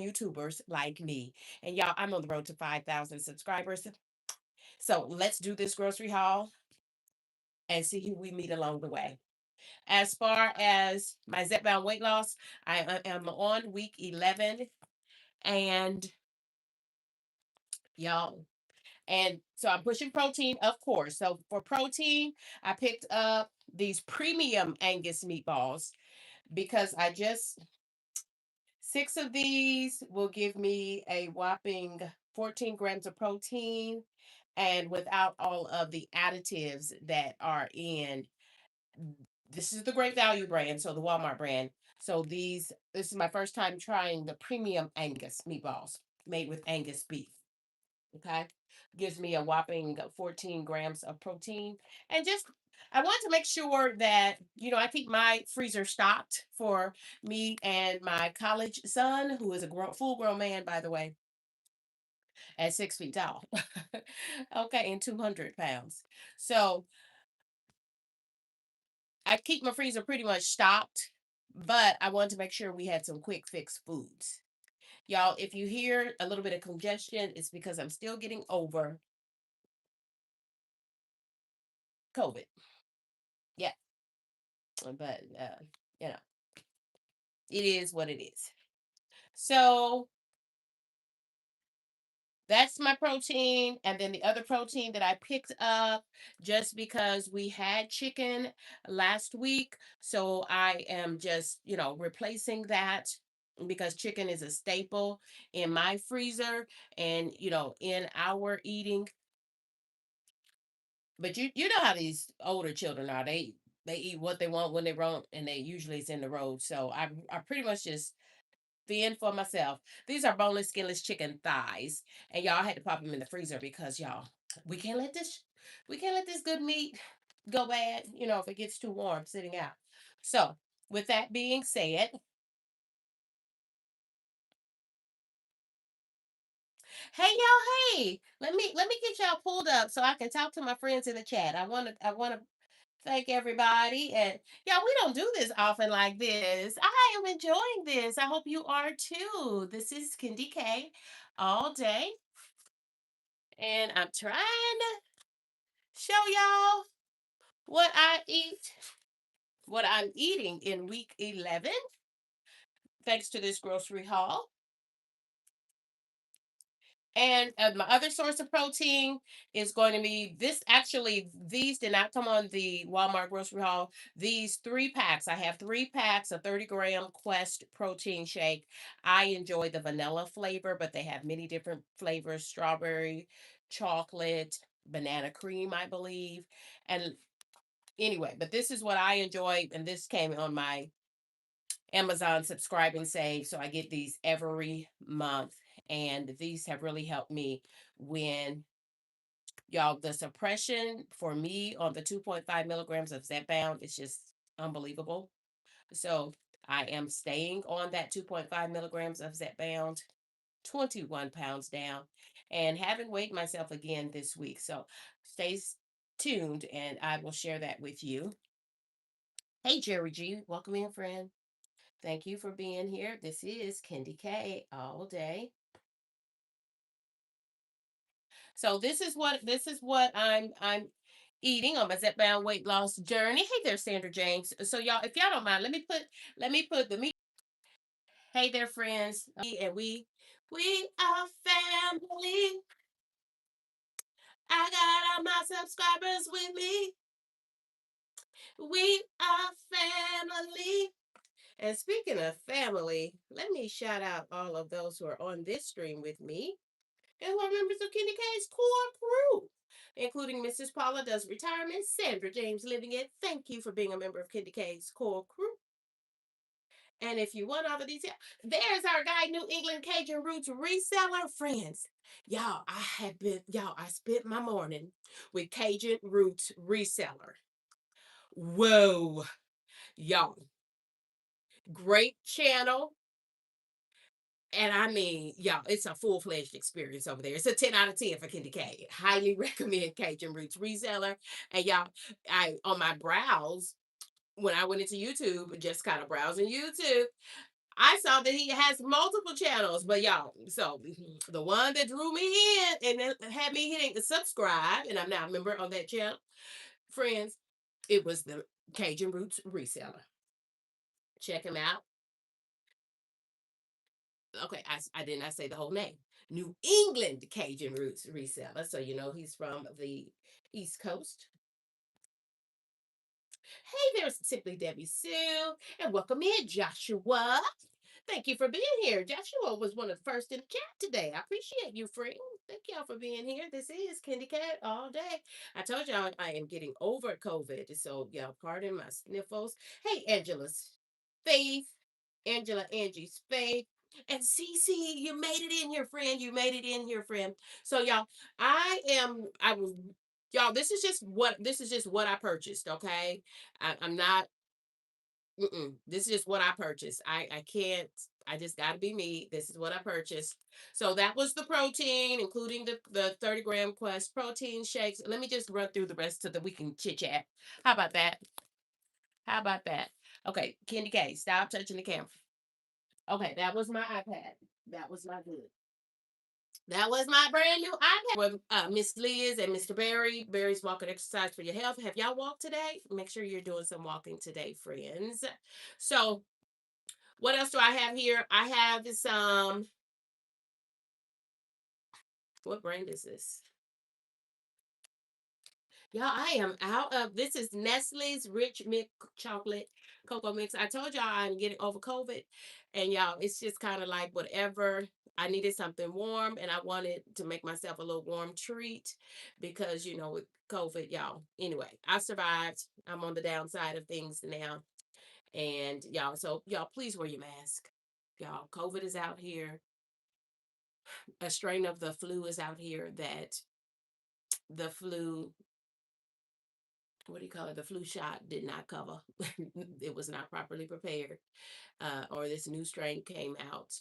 YouTubers like me. And y'all, I'm on the road to 5,000 subscribers. So let's do this grocery haul and see who we meet along the way. As far as my Zepbound weight loss, I am on week 11. And y'all, and so I'm pushing protein, of course. So for protein, I picked up these premium Angus meatballs because I just 6 of these will give me a whopping 14 grams of protein and without all of the additives that are in. This is the Great Value brand, so the Walmart brand. So this is my first time trying the premium Angus meatballs made with Angus beef. Okay. Gives me a whopping 14 grams of protein. And just, I want to make sure that, I keep my freezer stocked for me and my college son, who is a full grown man, by the way, at 6 feet tall. Okay. And 200 pounds. So I keep my freezer pretty much stocked, but I wanted to make sure we had some quick fix foods. Y'all, if you hear a little bit of congestion, it's because I'm still getting over COVID. Yeah. But, you know, it is what it is. So that's my protein. And then the other protein that I picked up just because we had chicken last week. So I am just, replacing that because chicken is a staple in my freezer and, in our eating. But you know how these older children are. They eat what they want when they want, and they usually it's in the road. So I pretty much just fend for myself. These are boneless, skinless chicken thighs, and y'all had to pop them in the freezer because y'all we can't let this we can't let this good meat go bad. If it gets too warm sitting out. So with that being said, hey y'all, hey, let me get y'all pulled up so I can talk to my friends in the chat. I want to thank everybody. And yeah, we don't do this often like this. I am enjoying this. I hope you are too. This is Kendi K all day. And I'm trying to show y'all what I'm eating in week 11, thanks to this grocery haul. And my other source of protein is going to be this. Actually, these did not come on the Walmart grocery haul. These 3 packs, I have 3 packs of 30-gram Quest protein shake. I enjoy the vanilla flavor, but they have many different flavors: strawberry, chocolate, banana cream, I believe. And anyway, but this is what I enjoy. And this came on my Amazon subscribe and save. So I get these every month. And these have really helped me when y'all, the suppression for me on the 2.5 milligrams of Zepbound is just unbelievable. So I am staying on that 2.5 milligrams of Zepbound, 21 pounds down, and haven't weighed myself again this week. So stay tuned and I will share that with you. Hey, Jerry G, welcome in, friend. Thank you for being here. This is Kendi K all day. So this is what I'm eating on my Zepbound weight loss journey. Hey there, Sandra James. So y'all, if y'all don't mind, let me put the meat. Hey there, friends. And we are family. I got all my subscribers with me. We are family. And speaking of family, let me shout out all of those who are on this stream with me and who are members of Kenny K's core crew, including Mrs. Paula Does Retirement, Sandra James Living It. Thank you for being a member of Kenny K's core crew. And if you want all of these, there's our guy, New England Cajun Roots reseller friends. Y'all, I spent my morning with Cajun Roots reseller. Whoa, y'all, great channel. And I mean, y'all, it's a full fledged experience over there. It's a 10 out of 10 for Kendi K. Highly recommend Cajun Roots Reseller. And y'all, I on my browse, when I went into YouTube, just kind of browsing YouTube, I saw that he has multiple channels, but y'all, so the one that drew me in and then had me hitting subscribe, and I'm now a member on that channel, friends, it was the Cajun Roots reseller. Check him out. Okay, I did not say the whole name. New England Cajun Roots reseller. So you know he's from the East Coast. Hey, there's Simply Debbie Sue, and welcome in, Joshua. Thank you for being here. Joshua was one of the first in the chat today. I appreciate you, friend. Thank y'all for being here. This is Candy Cat all day. I told y'all I am getting over COVID, so y'all pardon my sniffles. Hey, Angela's Faith, Angie's Faith, and Cece, you made it in here, friend. You made it in here, friend. So y'all, I was y'all. This is just what I purchased. Okay, I'm not. This is just what I purchased. I can't. I just got to be me. This is what I purchased. So that was the protein, including the 30-gram Quest protein shakes. Let me just run through the rest so that we can chit chat. How about that? How about that? Okay, Candy K, stop touching the camera. Okay, that was my iPad. That was my good. That was my brand new iPad with Miss Liz and Mr. Barry. Barry's walking exercise for your health. Have y'all walked today? Make sure you're doing some walking today, friends. So, what else do I have here? I have some. What brand is this? Y'all, I am out of this is Nestle's Rich Milk Chocolate Cocoa Mix. I told y'all I'm getting over COVID, and y'all, it's just kind of like whatever. I needed something warm, and I wanted to make myself a little warm treat because you know with COVID, y'all. Anyway, I survived. I'm on the downside of things now, and y'all, so y'all, please wear your mask. Y'all, COVID is out here. A strain of the flu is out here that the flu what do you call it? The flu shot did not cover. It was not properly prepared. Or this new strain came out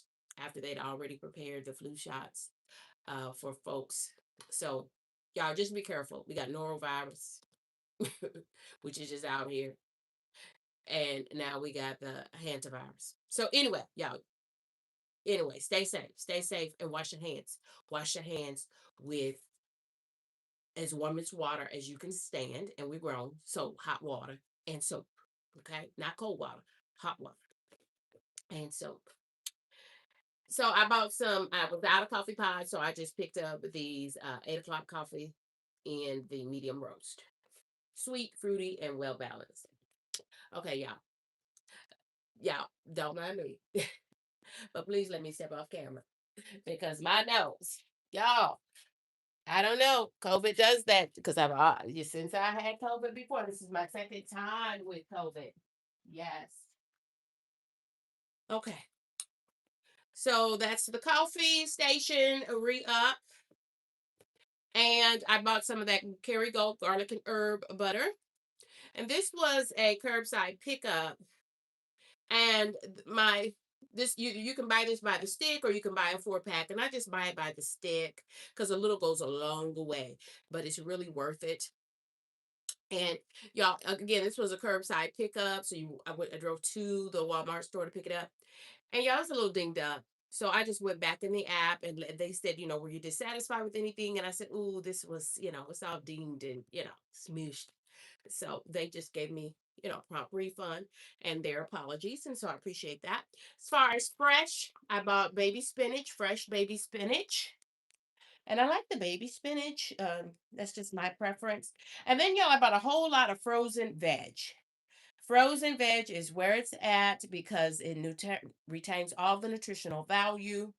after they'd already prepared the flu shots for folks. So, y'all just be careful. We got norovirus, which is just out here. And now we got the hantavirus. So, anyway, stay safe. Stay safe and wash your hands. Wash your hands with as warm as water as you can stand, and we're grown, so hot water and soap. Okay, not cold water, hot water and soap. So I bought some. I was out of coffee pods, so I just picked up these 8 o'clock coffee in the medium roast, sweet, fruity, and well balanced. Okay, y'all don't mind me, but please let me step off camera because my nose, y'all. I don't know. COVID does that because since I had COVID before. This is my second time with COVID. Yes. Okay. So that's the coffee station re up, and I bought some of that Kerrygold garlic and herb butter. And this was a curbside pickup. And my this you can buy this by the stick or you can buy a 4 pack, and I just buy it by the stick because a little goes a long way, but it's really worth it. And y'all, again, this was a curbside pickup. So I drove to the Walmart store to pick it up. And y'all, it's a little dinged up. So I just went back in the app and they said, were you dissatisfied with anything? And I said, ooh, this was, it's all dinged and, smooshed. So they just gave me, prompt refund and their apologies. And so I appreciate that. As far as fresh, I bought baby spinach, fresh baby spinach. And I like the baby spinach. That's just my preference. And then, I bought a whole lot of frozen veg. Frozen veg is where it's at because it retains all the nutritional value.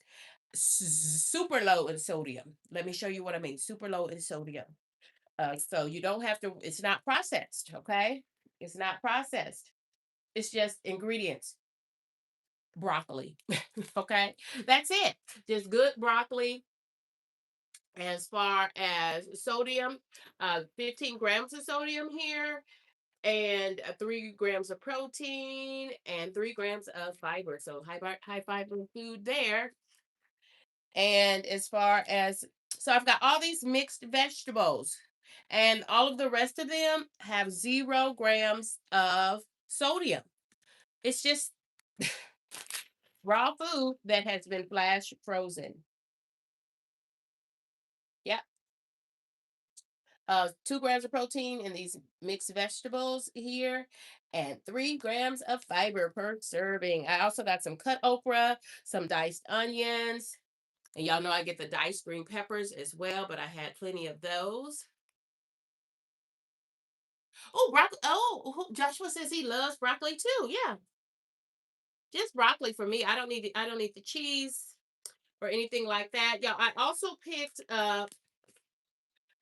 Super low in sodium. Let me show you what I mean. Super low in sodium. So you don't have to, it's not processed, okay? It's not processed. It's just ingredients. Broccoli. Okay? That's it. Just good broccoli. As far as sodium, 15 grams of sodium here, and 3 grams of protein, and 3 grams of fiber. So high fiber food there. And as far as, so I've got all these mixed vegetables, and all of the rest of them have 0 grams of sodium. It's just Raw food that has been flash frozen. Yep. 2 grams of protein in these mixed vegetables here, and 3 grams of fiber per serving. I also got some cut okra, some diced onions, and y'all know I get the diced green peppers as well, but I had plenty of those. Oh, broccoli. Oh, Joshua says he loves broccoli too. Yeah, just broccoli for me. I don't need the cheese or anything like that. Y'all, I also picked up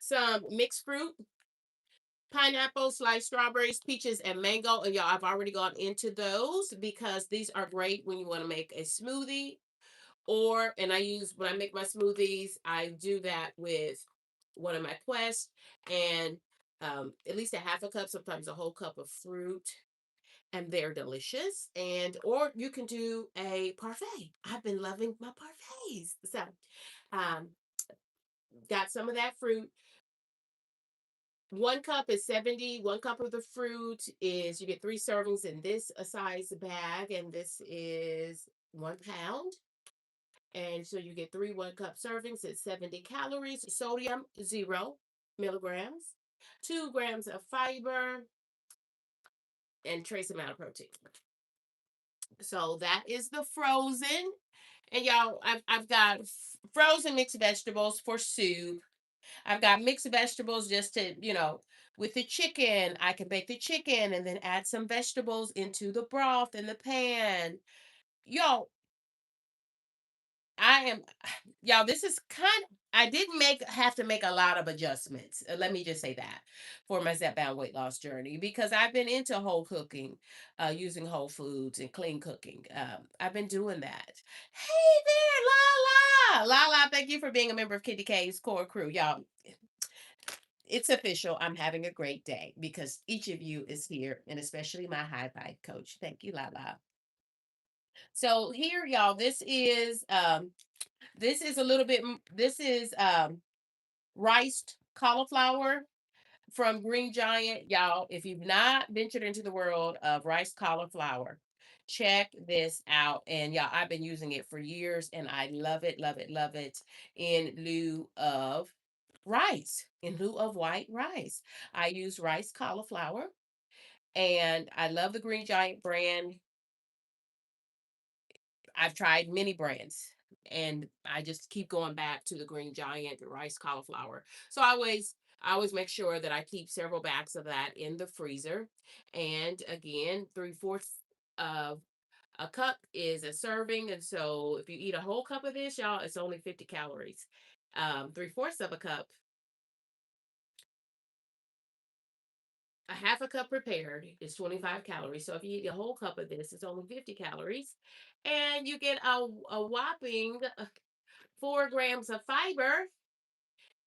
some mixed fruit, pineapple, sliced strawberries, peaches, and mango. And y'all, I've already gone into those because these are great when you want to make a smoothie. Or, and I use, when I make my smoothies, I do that with one of my quests and at least a half a cup, sometimes a whole cup of fruit. And they're delicious. And, or you can do a parfait. I've been loving my parfaits. So, um, got some of that fruit. 1 cup is 70. 1 cup of the fruit is, you get 3 servings in this a size bag, and this is 1 pound. And so you get 3 1-cup servings at 70 calories, sodium 0 milligrams, 2 grams of fiber, and trace amount of protein. So that is the frozen. And y'all, I've got frozen mixed vegetables for soup. I've got mixed vegetables just to, with the chicken, I can bake the chicken and then add some vegetables into the broth in the pan. Y'all, I am, y'all, this is I didn't have to make a lot of adjustments. Let me just say that for my Zepbound weight loss journey, because I've been into whole cooking, using whole foods and clean cooking. I've been doing that. Hey there, Lala. Thank you for being a member of Kitty K's core crew. Y'all, it's official. I'm having a great day because each of you is here, and especially my high vibe coach. Thank you, Lala. So here, y'all, this is a little bit this is riced cauliflower from Green Giant. Y'all, if you've not ventured into the world of rice cauliflower, check this out. And y'all, I've been using it for years and I love it, love it, love it in lieu of rice, in lieu of white rice. I use rice cauliflower and I love the Green Giant brand. I've tried many brands and I just keep going back to the Green Giant rice cauliflower. So I always make sure that I keep several bags of that in the freezer. And again, 3/4 of a cup is a serving. And so if you eat a whole cup of this, y'all, it's only 50 calories. 3/4 of a cup, a half a cup prepared is 25 calories. So if you eat a whole cup of this, it's only 50 calories. And you get a whopping 4 grams of fiber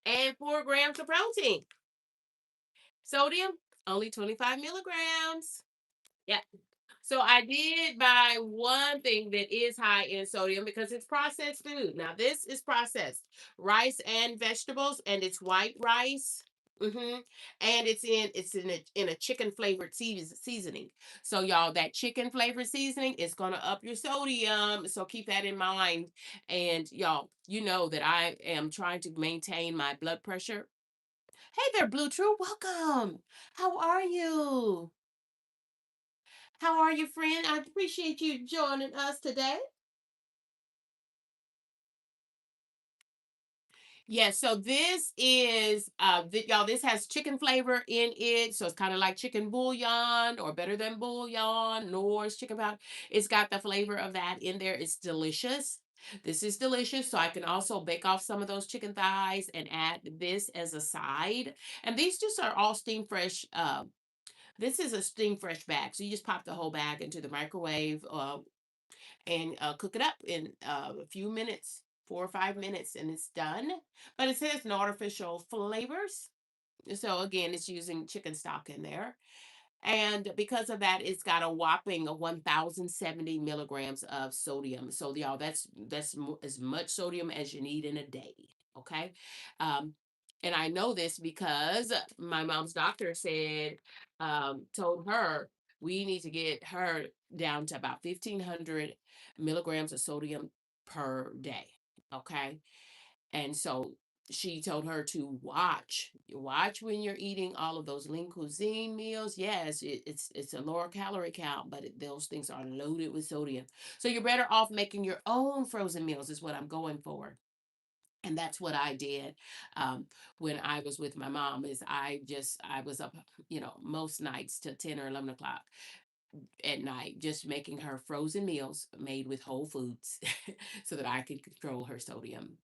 and 4 grams of protein. Sodium, only 25 milligrams. Yeah. So I did buy one thing that is high in sodium because it's processed food. Now this is processed rice and vegetables, and it's white rice. And it's in a chicken flavored seasoning. So y'all, that chicken flavored seasoning is gonna up your sodium. So keep that in mind. And y'all, you know that I am trying to maintain my blood pressure. Hey there, Blue True. Welcome. How are you? How are you, friend? I appreciate you joining us today. Yes, so this is y'all, this has chicken flavor in it. So it's kind of like chicken bouillon or better than bouillon, Nor's chicken powder. It's got the flavor of that in there. It's delicious. This is delicious. So I can also bake off some of those chicken thighs and add this as a side. And these just are all steam fresh. This is a steam fresh bag. So you just pop the whole bag into the microwave and cook it up in a few minutes, 4 or 5 minutes, and it's done. But it says no artificial flavors. So again, it's using chicken stock in there. And because of that, it's got a whopping 1,070 milligrams of sodium. So y'all, that's as much sodium as you need in a day. Okay. Um, and I know this because my mom's doctor told her We need to get her down to about 1,500 milligrams of sodium per day. Okay. And so she told her to watch when you're eating all of those lean cuisine meals. Yes, it's a lower calorie count, but those things are loaded with sodium. So you're better off making your own frozen meals is what I'm going for. And that's what I did um, when I was with my mom. Is I was up, most nights till 10 or 11 o'clock at night, just making her frozen meals made with whole foods, so that I could control her sodium.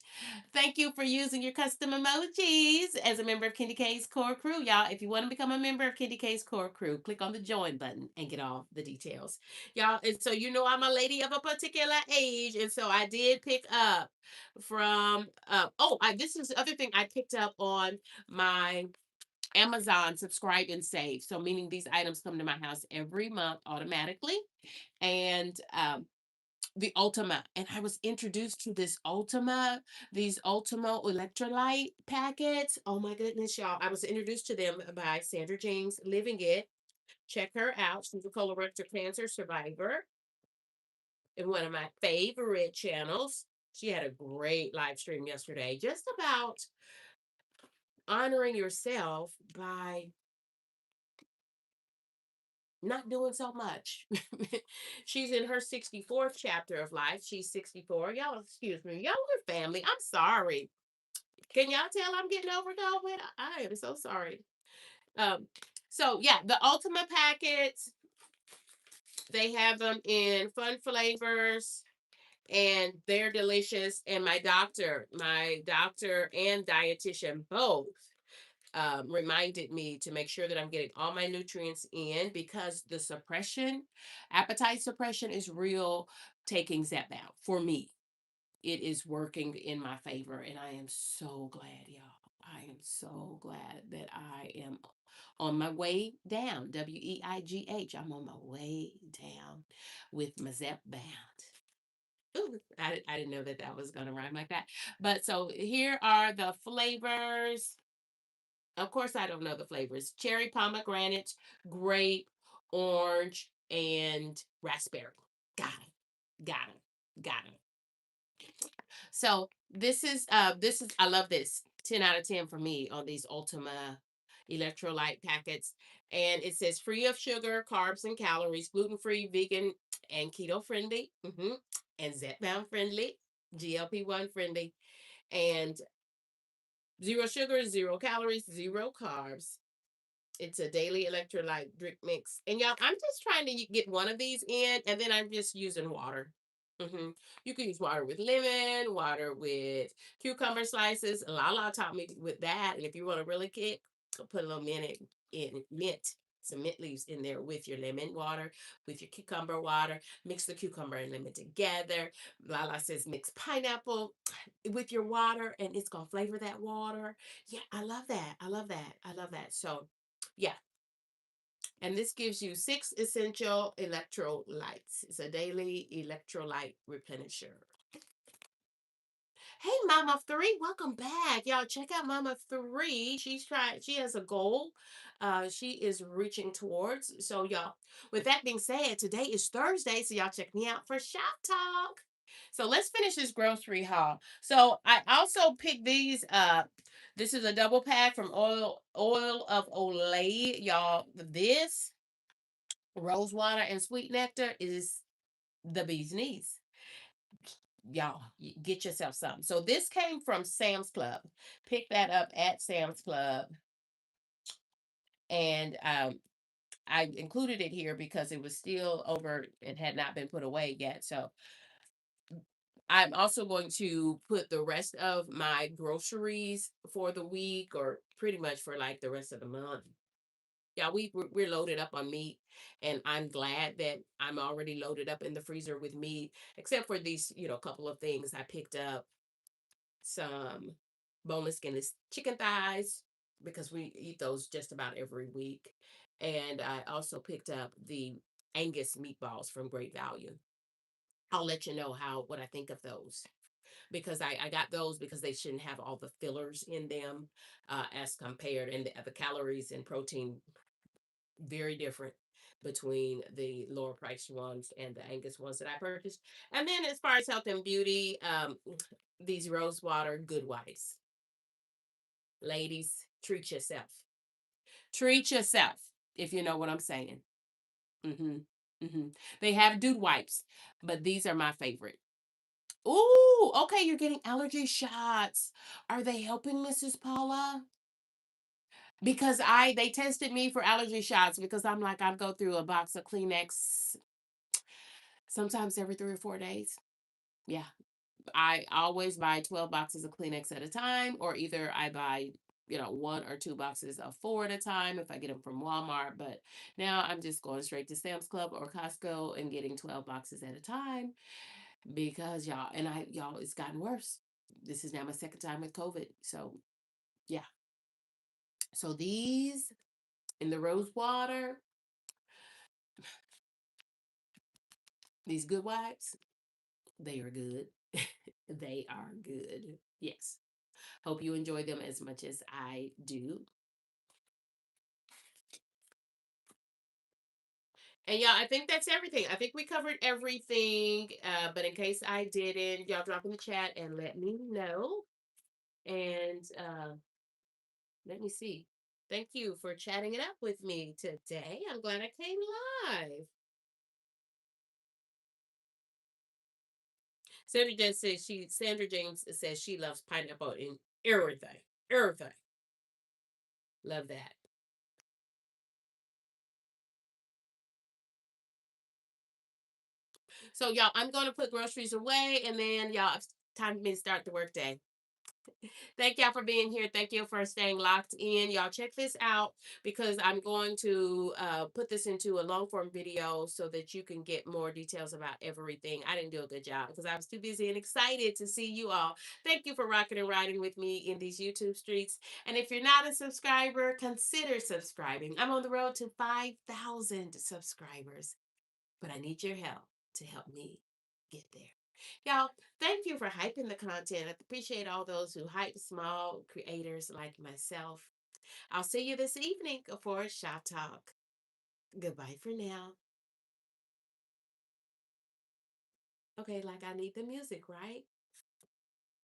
Thank you for using your custom emojis as a member of Candy K's core crew. Y'all, if you want to become a member of Candy K's core crew, click on the join button and get all the details. Y'all, and so I'm a lady of a particular age. And so I did pick up from, this is the other thing I picked up on my Amazon subscribe and save. So meaning these items come to my house every month automatically. And the Ultima, and I was introduced to these Ultima electrolyte packets. Oh my goodness, y'all. I was introduced to them by Sandra James Living It. Check her out. She's a colorectal cancer survivor in one of my favorite channels. She had a great live stream yesterday just about honoring yourself by not doing so much. She's in her 64th chapter of life. She's 64. Y'all, excuse me. Y'all are family. I'm sorry. Can y'all tell I'm getting over COVID? I am so sorry. Um, so yeah, the Ultima packets, they have them in fun flavors and they're delicious. And my doctor and dietitian both reminded me to make sure that I'm getting all my nutrients in, because the appetite suppression is real. Taking Zepbound for me, it is working in my favor, and I am so glad, y'all. I am so glad that I am on my way down. WEIGH. I'm on my way down with my Zepbound. Ooh, I didn't know that was gonna rhyme like that. But so here are the flavors. Of course, I don't know the flavors: cherry, pomegranate, grape, orange, and raspberry. Got it. Got it. Got it. So this is I love this. 10 out of 10 for me on these Ultima electrolyte packets. And it says free of sugar, carbs, and calories, gluten free, vegan, and keto friendly, and Zepbound friendly, GLP-1 friendly, and zero sugar, zero calories, zero carbs. It's a daily electrolyte drink mix. And y'all, I'm just trying to get one of these in, and then I'm just using water. hmm You can use water with lemon, water with cucumber slices. Lala taught me with that. And if you want to really kick, put a little mint, some mint leaves in there with your lemon water, with your cucumber water. Mix the cucumber and lemon together. Lala says mix pineapple with your water, and it's gonna flavor that water. Yeah, I love that. I love that. I love that. So yeah. And this gives you 6 essential electrolytes. It's a daily electrolyte replenisher. Hey, Mama Three, welcome back. Y'all check out Mama Three. She has a goal she is reaching towards. So, y'all, with that being said, today is Thursday. So, y'all check me out for Shop Talk. So, let's finish this grocery haul. So, I also picked these up. This is a double pack from Oil of Olay. Y'all, this rose water and sweet nectar is the bee's knees. Y'all, get yourself some. So this came from Sam's Club. Pick that up at Sam's Club. And I included it here because it was still over. It had not been put away yet. So I'm also going to put the rest of my groceries for the week, or pretty much for like the rest of the month. Yeah, we're loaded up on meat, and I'm glad that I'm already loaded up in the freezer with meat, except for these, couple of things. I picked up some boneless skinless chicken thighs because we eat those just about every week, and I also picked up the Angus meatballs from Great Value. I'll let you know what I think of those, because I got those because they shouldn't have all the fillers in them, as compared, and the calories and protein very different between the lower priced ones and the Angus ones that I purchased. And then as far as health and beauty, these rose water good wipes. Ladies, treat yourself. Treat yourself, if you know what I'm saying. Mm-hmm. Mm-hmm. They have dude wipes, but these are my favorite. Ooh, okay, you're getting allergy shots. Are they helping, Mrs. Paula? Because they tested me for allergy shots because I'm like, I go through a box of Kleenex sometimes every 3 or 4 days. Yeah. I always buy 12 boxes of Kleenex at a time, or either I buy, 1 or 2 boxes of 4 at a time if I get them from Walmart. But now I'm just going straight to Sam's Club or Costco and getting 12 boxes at a time because y'all, it's gotten worse. This is now my second time with COVID. So, yeah. So these in the rose water, these good wipes, they are good. They are good. Yes. Hope you enjoy them as much as I do. And yeah, I think that's everything. I think we covered everything. But in case I didn't, y'all drop in the chat and let me know. And let me see. Thank you for chatting it up with me today. I'm glad I came live. Sandra James says she loves pineapple in everything. Everything. Love that. So y'all, I'm gonna put groceries away and then y'all it's time for me to start the workday. Thank y'all for being here. Thank you for staying locked in. Y'all check this out because I'm going to put this into a long form video so that you can get more details about everything. I didn't do a good job because I was too busy and excited to see you all. Thank you for rocking and riding with me in these YouTube streets. And if you're not a subscriber, consider subscribing. I'm on the road to 5,000 subscribers, but I need your help to help me get there. Y'all, thank you for hyping the content. I appreciate all those who hype small creators like myself. I'll see you this evening for Shop Talk. Goodbye for now. Okay, like I need the music, right?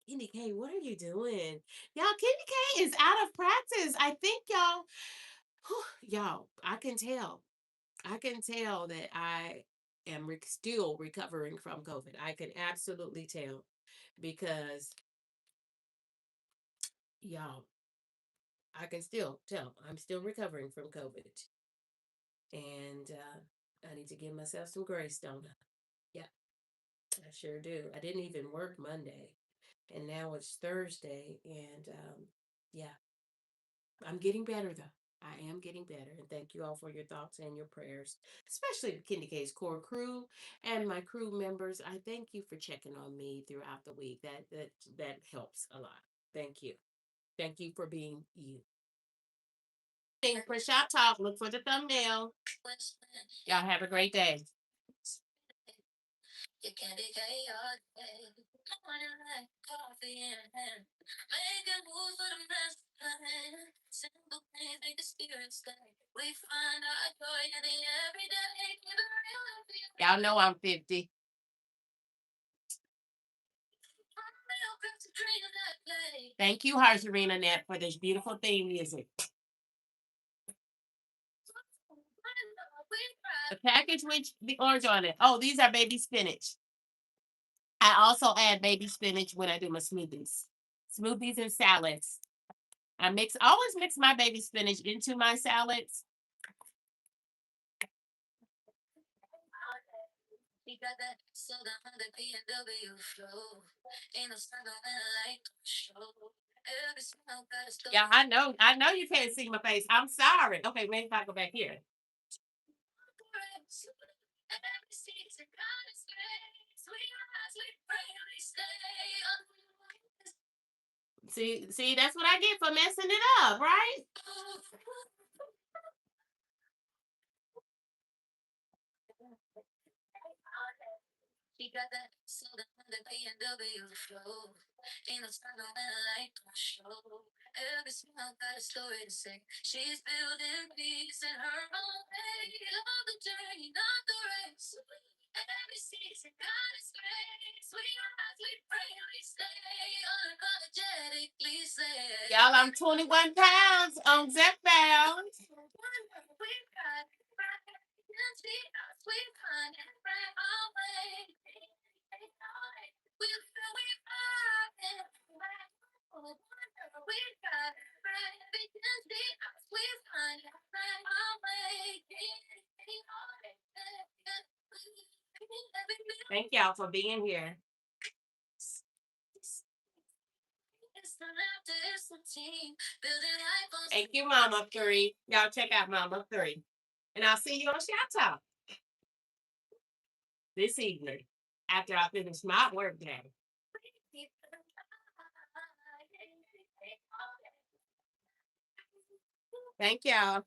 Kenny K, what are you doing? Y'all, Kenny K is out of practice. I think y'all, I can tell. I can tell that I am still recovering from COVID. I can absolutely tell because y'all, I can still tell I'm still recovering from COVID. And I need to give myself some grace, don't I? Yeah, I sure do. I didn't even work Monday, and now it's Thursday, and yeah, I'm getting better though. I am getting better, and thank you all for your thoughts and your prayers, especially Kenny K's core crew and my crew members. I thank you for checking on me throughout the week. That helps a lot. Thank you. Thank you for being you. For Shop Talk, look for the thumbnail. Y'all have a great day. Y'all know I'm 50. Thank you, Harsarina Net, for this beautiful theme music. The package with the orange on it. Oh, these are baby spinach. I also add baby spinach when I do my smoothies. Smoothies and salads. Always mix my baby spinach into my salads. Yeah, I know. I know you can't see my face. I'm sorry. Okay, maybe if I go back here. See, that's what I get for messing it up, right? Y'all, I'm 21 pounds on Zepbound. Thank y'all for being here. Thank you, Mama 3. Y'all check out Mama 3. And I'll see you on Shot Talk this evening after I finish my work day. Thank y'all.